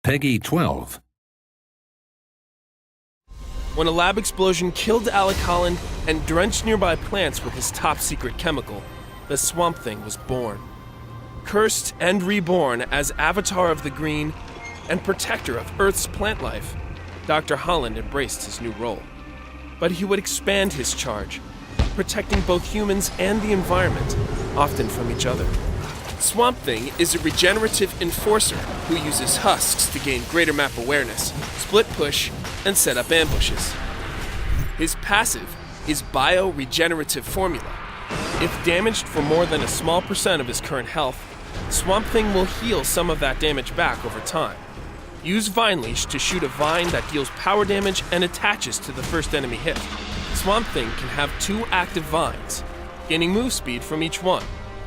Peggy 12. When a lab explosion killed Alec Holland and drenched nearby plants with his top-secret chemical, the Swamp Thing was born. Cursed and reborn as Avatar of the Green and protector of Earth's plant life, Dr. Holland embraced his new role. But he would expand his charge, protecting both humans and the environment, often from each other. Swamp Thing is a regenerative enforcer who uses husks to gain greater map awareness, split push, and set up ambushes. His passive is Bio-Regenerative Formula. If damaged for more than a small percent of his current health, Swamp Thing will heal some of that damage back over time. Use Vine Leash to shoot a vine that deals power damage and attaches to the first enemy hit. Swamp Thing can have 2 active vines, gaining move speed from each one.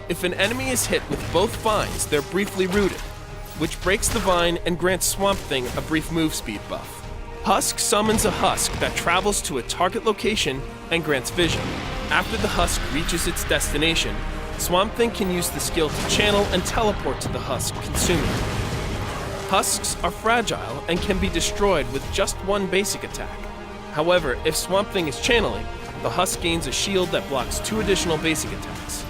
If an enemy is hit with both vines, they're briefly rooted, which breaks the vine and grants Swamp Thing a brief move speed buff. Husk summons a husk that travels to a target location and grants vision. After the husk reaches its destination, Swamp Thing can use the skill to channel and teleport to the husk, consuming it. Husks are fragile and can be destroyed with just one basic attack. However, if Swamp Thing is channeling, the husk gains a shield that blocks 2 additional basic attacks.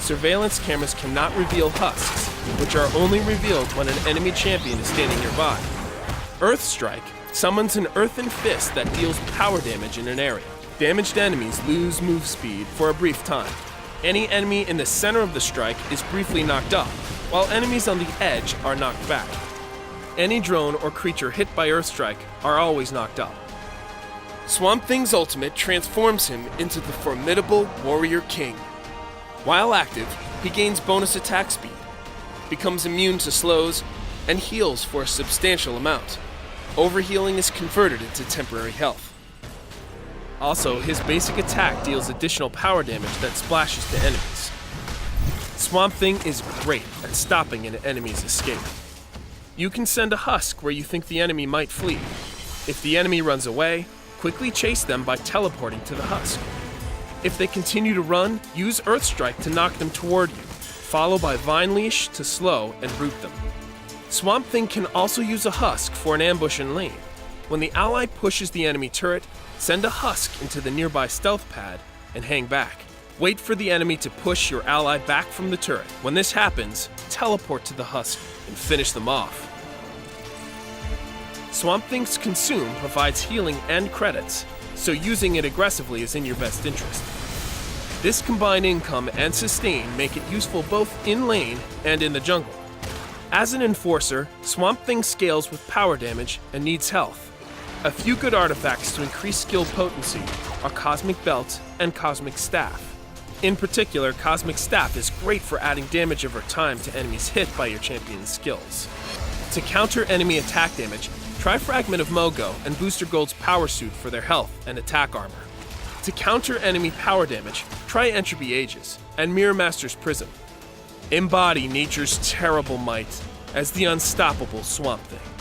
Surveillance cameras cannot reveal husks, which are only revealed when an enemy champion is standing nearby. Earth Strike summons an earthen fist that deals power damage in an area. Damaged enemies lose move speed for a brief time. Any enemy in the center of the strike is briefly knocked up, while enemies on the edge are knocked back. Any drone or creature hit by Earth Strike are always knocked up. Swamp Thing's ultimate transforms him into the formidable Warrior King. While active, he gains bonus attack speed, becomes immune to slows, and heals for a substantial amount. Overhealing is converted into temporary health. Also, his basic attack deals additional power damage that splashes to enemies. Swamp Thing is great at stopping an enemy's escape. You can send a husk where you think the enemy might flee. If the enemy runs away, quickly chase them by teleporting to the husk. If they continue to run, use Earth Strike to knock them toward you, followed by Vine Leash to slow and root them. Swamp Thing can also use a husk for an ambush in lane. When the ally pushes the enemy turret, send a husk into the nearby stealth pad and hang back. Wait for the enemy to push your ally back from the turret. When this happens, teleport to the husk and finish them off. Swamp Thing's Consume provides healing and credits, so using it aggressively is in your best interest. This combined income and sustain make it useful both in lane and in the jungle. As an enforcer, Swamp Thing scales with power damage and needs health. A few good artifacts to increase skill potency are Cosmic Belt and Cosmic Staff. In particular, Cosmic Staff is great for adding damage over time to enemies hit by your champion's skills. To counter enemy attack damage, try Fragment of Mogo and Booster Gold's Power Suit for their health and attack armor. To counter enemy power damage, try Entropy Aegis and Mirror Master's Prism. Embody nature's terrible might as the unstoppable Swamp Thing.